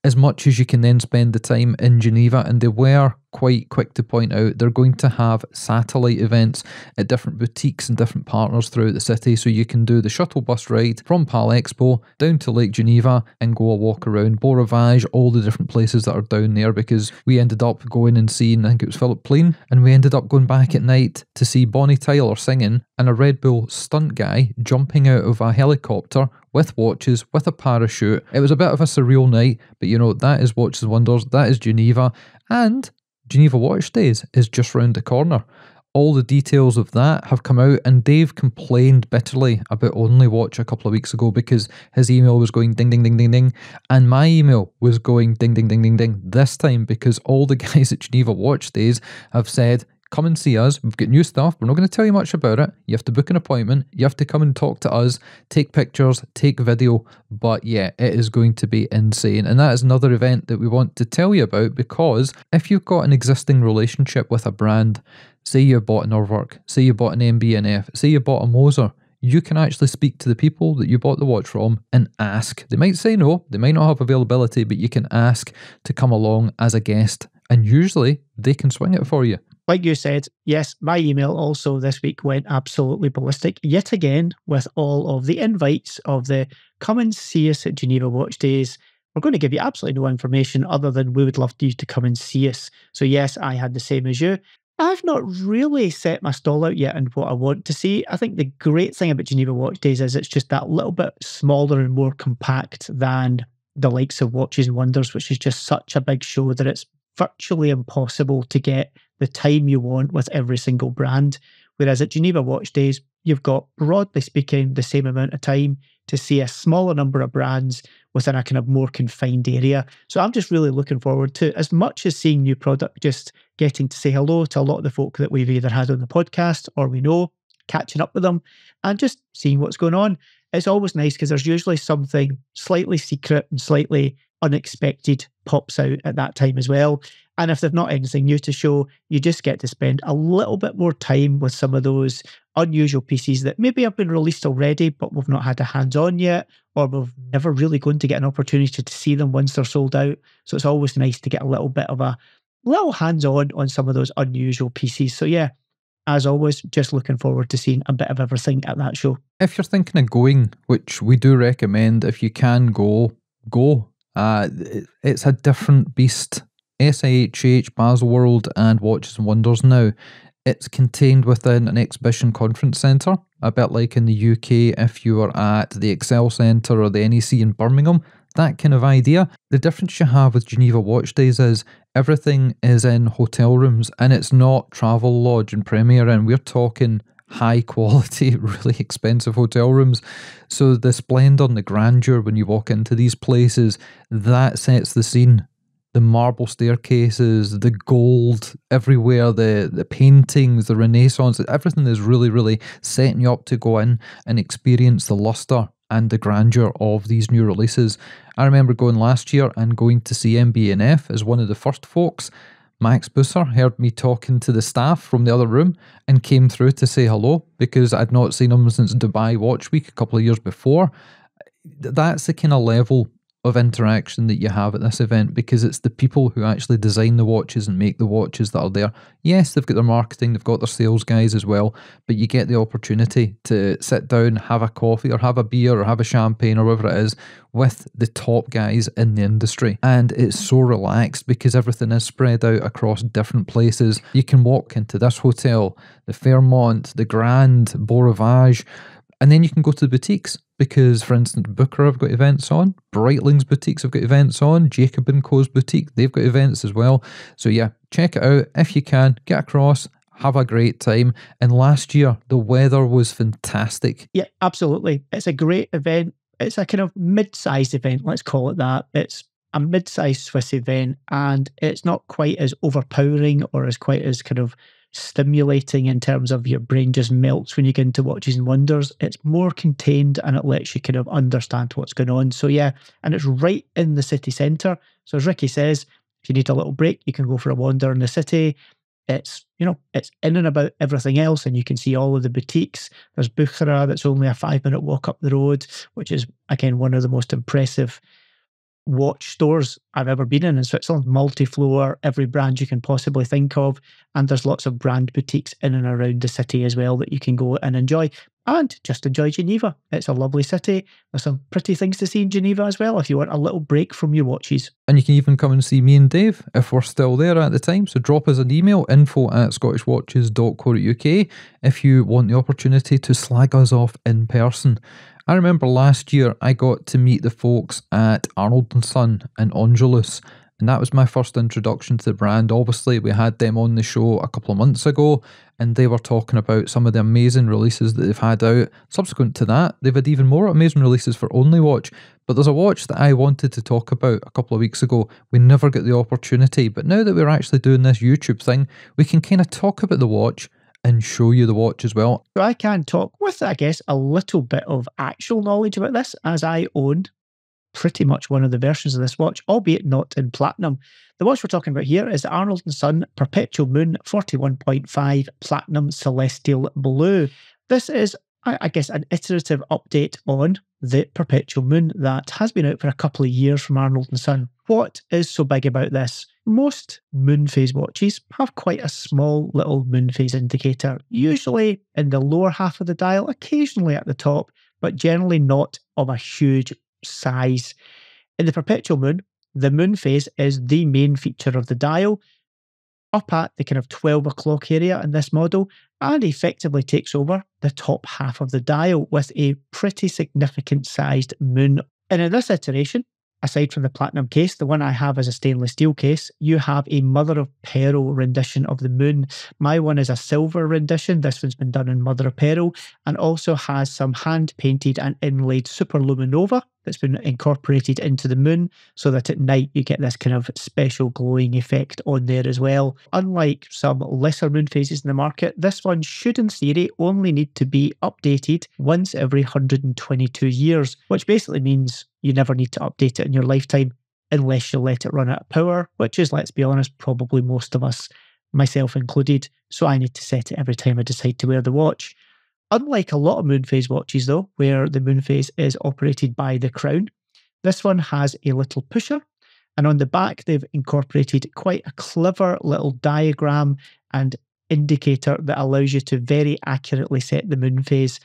as much as you can then spend the time in Geneva. And they were quite quick to point out they're going to have satellite events at different boutiques and different partners throughout the city, so you can do the shuttle bus ride from PAL Expo down to Lake Geneva and go a walk around Beau Rivage, all the different places that are down there, because we ended up going and seeing, I think it was Philip Plein, and we ended up going back at night to see Bonnie Tyler singing and a Red Bull stunt guy jumping out of a helicopter with watches, with a parachute. It was a bit of a surreal night, but you know, that is Watches and Wonders, that is Geneva, and Geneva Watch Days is just round the corner. All the details of that have come out, and Dave complained bitterly about Only Watch a couple of weeks ago because his email was going ding, ding, ding, ding, ding, and my email was going ding, ding, ding, ding, ding this time because all the guys at Geneva Watch Days have said, come and see us. We've got new stuff. We're not going to tell you much about it. You have to book an appointment. You have to come and talk to us, take pictures, take video. But yeah, it is going to be insane. And that is another event that we want to tell you about, because if you've got an existing relationship with a brand, say you bought an Urwerk, say you bought an MB&F, say you bought a Moser, you can actually speak to the people that you bought the watch from and ask. They might say no, they might not have availability, but you can ask to come along as a guest. And usually they can swing it for you. Like you said, yes, my email also this week went absolutely ballistic yet again with all of the invites of the come and see us at Geneva Watch Days. We're going to give you absolutely no information other than we would love you to come and see us. So yes, I had the same as you. I've not really set my stall out yet on what I want to see. I think the great thing about Geneva Watch Days is it's just that little bit smaller and more compact than the likes of Watches and Wonders, which is just such a big show that it's virtually impossible to get the time you want with every single brand. Whereas at Geneva Watch Days, you've got, broadly speaking, the same amount of time to see a smaller number of brands within a kind of more confined area. So I'm just really looking forward to, as much as seeing new product, just getting to say hello to a lot of the folk that we've either had on the podcast or we know, catching up with them and just seeing what's going on. It's always nice because there's usually something slightly secret and slightly unexpected pops out at that time as well. And if they've not anything new to show, you just get to spend a little bit more time with some of those unusual pieces that maybe have been released already, but we've not had a hands-on yet, or we've never really going to get an opportunity to see them once they're sold out. So it's always nice to get a little bit of a little hands-on on some of those unusual pieces. So yeah, as always, just looking forward to seeing a bit of everything at that show. If you're thinking of going, which we do recommend, if you can go. It's a different beast. SIHH, Baselworld and Watches and Wonders now, it's contained within an exhibition conference centre, a bit like in the UK if you were at the Excel Centre or the NEC in Birmingham, that kind of idea. The difference you have with Geneva Watch Days is everything is in hotel rooms, and it's not Travel Lodge and Premier Inn. We're talking high quality, really expensive hotel rooms. So the splendour and the grandeur when you walk into these places, that sets the scene. The marble staircases, the gold everywhere, the paintings, the Renaissance, everything is really, really setting you up to go in and experience the lustre and the grandeur of these new releases. I remember going last year and going to see MB&F as one of the first folks. Max Busser heard me talking to the staff from the other room and came through to say hello because I'd not seen him since Dubai Watch Week a couple of years before. That's the kind of level of interaction that you have at this event, because it's the people who actually design the watches and make the watches that are there. Yes, they've got their marketing, they've got their sales guys as well, but you get the opportunity to sit down, have a coffee or have a beer or have a champagne or whatever it is with the top guys in the industry. And it's so relaxed because everything is spread out across different places. You can walk into this hotel, the Fairmont, the Grand, Beau Rivage, and then you can go to the boutiques because, for instance, Booker have got events on, Breitling's boutiques have got events on, Jacob & Co.'s boutique, they've got events as well. So yeah, check it out if you can, get across, have a great time. And last year, the weather was fantastic. Yeah, absolutely. It's a great event. It's a kind of mid-sized event, let's call it that. It's a mid-sized Swiss event, and it's not quite as overpowering or as quite as kind of stimulating in terms of your brain just melts when you get into Watches and Wonders. It's more contained and it lets you kind of understand what's going on. So yeah, and it's right in the city centre. So as Ricky says, if you need a little break, you can go for a wander in the city. It's, you know, it's in and about everything else, and you can see all of the boutiques. There's Buchera that's only a 5-minute walk up the road, which is, again, one of the most impressive watch stores I've ever been in Switzerland. Multi-floor, every brand you can possibly think of, and there's lots of brand boutiques in and around the city as well that you can go and enjoy, and just enjoy Geneva. It's a lovely city. There's some pretty things to see in Geneva as well if you want a little break from your watches. And you can even come and see me and Dave if we're still there at the time. So drop us an email, info@scottishwatches.co.uk, if you want the opportunity to slag us off in person. I remember last year I got to meet the folks at Arnold & Son in Angelus, and that was my first introduction to the brand. Obviously, we had them on the show a couple of months ago, and they were talking about some of the amazing releases that they've had out. Subsequent to that, they've had even more amazing releases for Only Watch. But there's a watch that I wanted to talk about a couple of weeks ago. We never got the opportunity, but now that we're actually doing this YouTube thing, we can kind of talk about the watch and show you the watch as well. So I can talk with, I guess, a little bit of actual knowledge about this, as I own pretty much one of the versions of this watch, albeit not in platinum. The watch we're talking about here is the Arnold & Son Perpetual Moon 41.5 Platinum Celestial Blue. This is, I guess, an iterative update on the Perpetual Moon that has been out for a couple of years from Arnold & Son. What is so big about this? Most moon phase watches have quite a small little moon phase indicator, usually in the lower half of the dial, occasionally at the top, but generally not of a huge size. In the Perpetual Moon, the moon phase is the main feature of the dial, up at the kind of 12 o'clock area in this model, and effectively takes over the top half of the dial with a pretty significant sized moon. And in this iteration, aside from the platinum case, the one I have is a stainless steel case, you have a mother of pearl rendition of the moon. My one is a silver rendition. This one's been done in mother of pearl, and also has some hand painted and inlaid superluminova that's been incorporated into the moon, so that at night you get this kind of special glowing effect on there as well. Unlike some lesser moon phases in the market, this one should in theory only need to be updated once every 122 years, which basically means you never need to update it in your lifetime unless you let it run out of power, which is, let's be honest, probably most of us, myself included. So I need to set it every time I decide to wear the watch. Unlike a lot of moon phase watches though, where the moon phase is operated by the crown, this one has a little pusher, and on the back they've incorporated quite a clever little diagram and indicator that allows you to very accurately set the moon phase.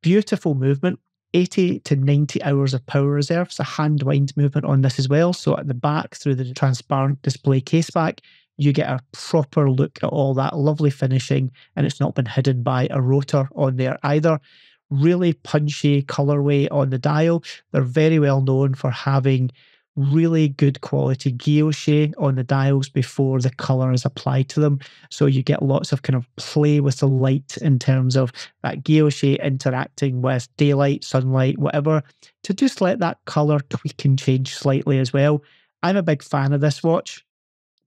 Beautiful movement. 80 to 90 hours of power reserve. It's a hand wind movement on this as well. So at the back, through the transparent display case back, you get a proper look at all that lovely finishing, and it's not been hidden by a rotor on there either. Really punchy colorway on the dial. They're very well known for having really good quality guilloche on the dials before the color is applied to them. So you get lots of kind of play with the light in terms of that guilloche interacting with daylight, sunlight, whatever, to just let that color tweak and change slightly as well. I'm a big fan of this watch.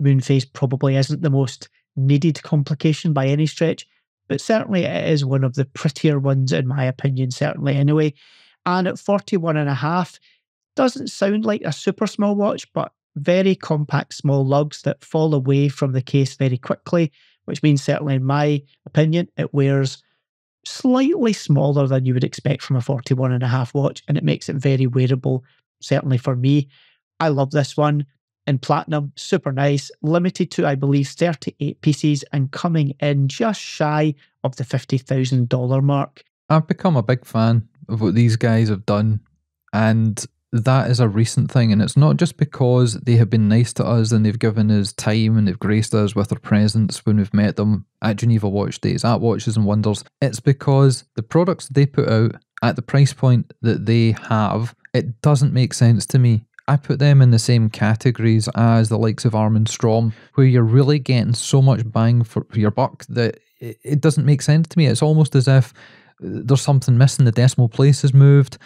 Moon phase probably isn't the most needed complication by any stretch, but certainly it is one of the prettier ones in my opinion, certainly anyway. And at 41.5, doesn't sound like a super small watch, but very compact small lugs that fall away from the case very quickly, which means certainly in my opinion, it wears slightly smaller than you would expect from a 41.5 watch, and it makes it very wearable certainly for me. I love this one. In platinum, super nice, limited to, I believe, 38 pieces and coming in just shy of the $50,000 mark. I've become a big fan of what these guys have done, and that is a recent thing. And it's not just because they have been nice to us and they've given us time and they've graced us with their presence when we've met them at Geneva Watch Days, at Watches and Wonders. It's because the products they put out at the price point that they have, it doesn't make sense to me. I put them in the same categories as the likes of Arm & Strom, where you're really getting so much bang for your buck that it doesn't make sense to me. It's almost as if there's something missing, the decimal place is moved.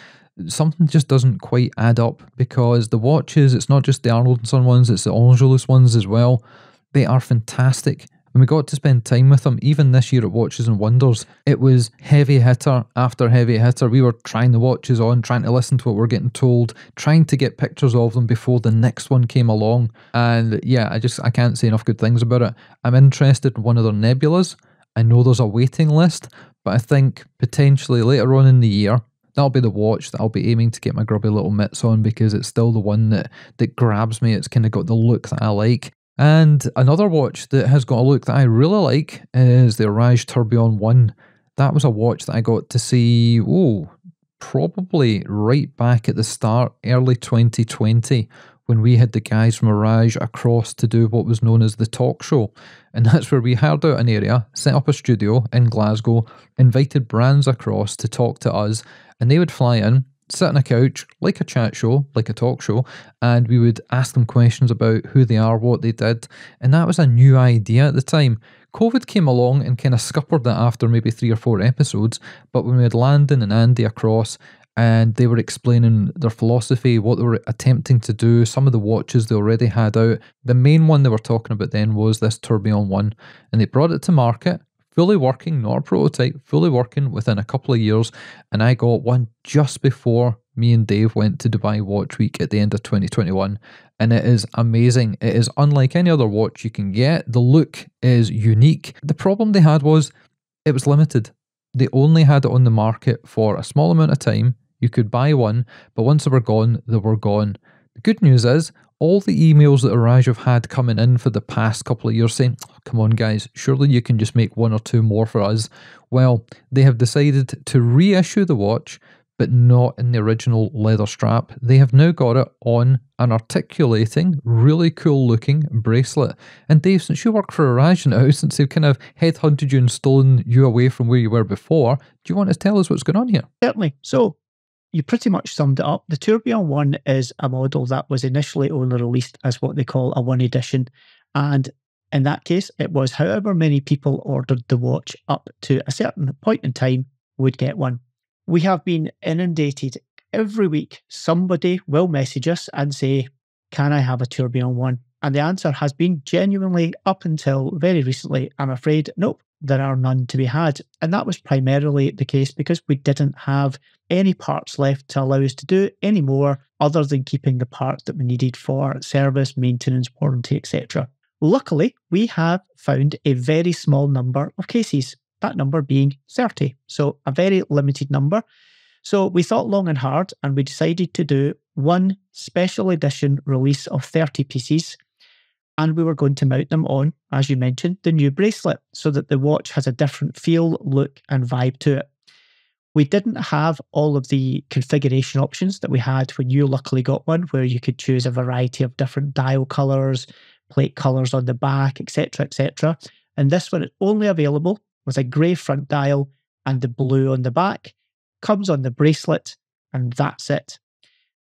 Something just doesn't quite add up, because the watches, it's not just the Arnold & Son ones, it's the Angelus ones as well. They are fantastic. And we got to spend time with them, even this year at Watches and Wonders. It was heavy hitter after heavy hitter. We were trying the watches on, trying to listen to what we're getting told, trying to get pictures of them before the next one came along. And yeah, I can't say enough good things about it. I'm interested in one of their Nebulas. I know there's a waiting list, but I think potentially later on in the year, that'll be the watch that I'll be aiming to get my grubby little mitts on, because it's still the one that grabs me. It's kind of got the look that I like. And another watch that has got a look that I really like is the Audemars Tourbillon 1. That was a watch that I got to see, probably right back at the start, early 2020, when we had the guys from Audemars across to do what was known as the talk show. And that's where we hired out an area, set up a studio in Glasgow, invited brands across to talk to us, and they would fly in, sit on a couch, like a chat show, like a talk show, and we would ask them questions about who they are, what they did. And that was a new idea at the time. COVID came along and kind of scuppered that after maybe 3 or 4 episodes, but when we had Landon and Andy across, and they were explaining their philosophy, what they were attempting to do, some of the watches they already had out. The main one they were talking about then was this Tourbillon 1, and they brought it to market, fully working, not a prototype, fully working within a couple of years, and I got one just before me and Dave went to Dubai Watch Week at the end of 2021, and it is amazing. It is unlike any other watch you can get. The look is unique. The problem they had was it was limited. They only had it on the market for a small amount of time. You could buy one, but once they were gone, they were gone. The good news is, all the emails that Audemars have had coming in for the past couple of years saying, come on guys, surely you can just make 1 or 2 more for us. Well, they have decided to reissue the watch, but not in the original leather strap. They have now got it on an articulating, really cool looking bracelet. And Dave, since you work for Audemars now, since they've kind of headhunted you and stolen you away from where you were before, do you want to tell us what's going on here? Certainly. So, you pretty much summed it up. The Tourbillon 1 is a model that was initially only released as what they call a 1 edition. And in that case, it was however many people ordered the watch up to a certain point in time would get one. We have been inundated every week. Somebody will message us and say, can I have a Tourbillon 1? And the answer has been genuinely, up until very recently, I'm afraid, nope, there are none to be had. And that was primarily the case because we didn't have any parts left to allow us to do any more other than keeping the parts that we needed for service, maintenance, warranty, etc. Luckily, we have found a very small number of cases, that number being 30. So a very limited number. So we thought long and hard, and we decided to do one special edition release of 30 pieces. And we were going to mount them on, as you mentioned, the new bracelet, so that the watch has a different feel, look, and vibe to it. We didn't have all of the configuration options that we had when you luckily got one, where you could choose a variety of different dial colours, plate colours on the back, etc., etc. And this one is only available with a grey front dial and the blue on the back, comes on the bracelet, and that's it.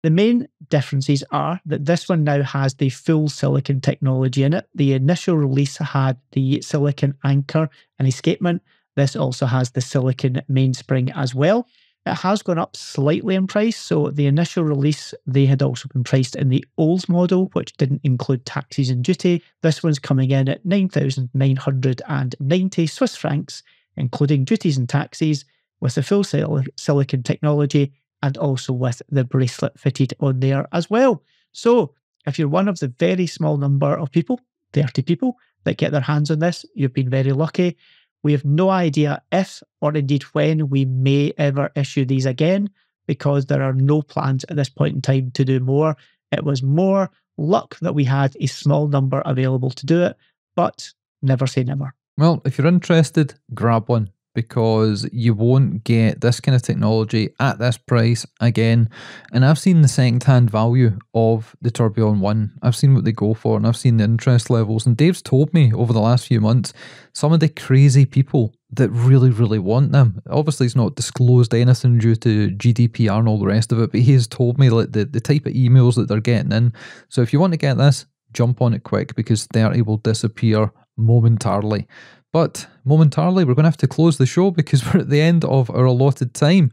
The main differences are that this one now has the full silicon technology in it. The initial release had the silicon anchor and escapement. This also has the silicon mainspring as well. It has gone up slightly in price. So the initial release, they had also been priced in the old model, which didn't include taxes and duty. This one's coming in at 9,990 Swiss francs, including duties and taxes, with the full silicon technology, and also with the bracelet fitted on there as well. So if you're one of the very small number of people, 30 people, that get their hands on this, you've been very lucky. We have no idea if or indeed when we may ever issue these again, because there are no plans at this point in time to do more. It was more luck that we had a small number available to do it, but never say never. Well, if you're interested, grab one, because you won't get this kind of technology at this price again. And I've seen the second-hand value of the Tourbillon 1. I've seen what they go for, and I've seen the interest levels. And Dave's told me over the last few months some of the crazy people that really, really want them. Obviously, he's not disclosed anything due to GDPR and all the rest of it, but he has told me like the type of emails that they're getting in. So if you want to get this, jump on it quick, because 30 will disappear momentarily. But momentarily, we're going to have to close the show because we're at the end of our allotted time.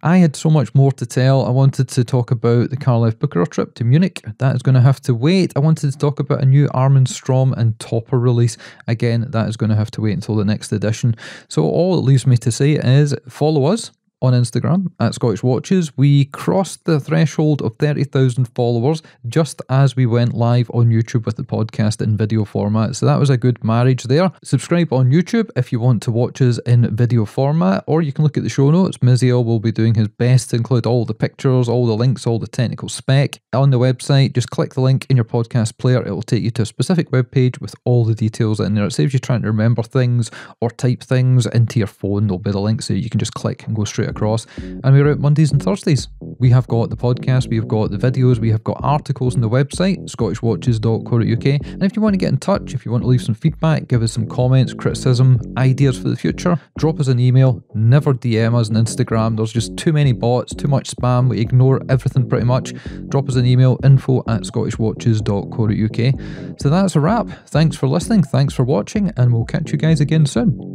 I had so much more to tell. I wanted to talk about the Karl F. Booker trip to Munich. That is going to have to wait. I wanted to talk about a new Armin Strom and Topper release. Again, that is going to have to wait until the next edition. So all it leaves me to say is follow us on Instagram at Scottish Watches. We crossed the threshold of 30,000 followers just as we went live on YouTube with the podcast in video format. So that was a good marriage there. Subscribe on YouTube if you want to watch us in video format, or you can look at the show notes. Miziel will be doing his best to include all the pictures, all the links, all the technical spec on the website. Just click the link in your podcast player. It will take you to a specific web page with all the details in there. It saves you trying to remember things or type things into your phone. There'll be the link so you can just click and go straight across. And we're out Mondays and Thursdays. We have got the podcast, we have got the videos, we have got articles on the website, scottishwatches.co.uk. And if you want to get in touch, if you want to leave some feedback, give us some comments, criticism, ideas for the future, drop us an email. Never DM us on Instagram. There's just too many bots, too much spam. We ignore everything pretty much. Drop us an email, info@scottishwatches.co.uk. So that's a wrap. Thanks for listening, thanks for watching, and we'll catch you guys again soon.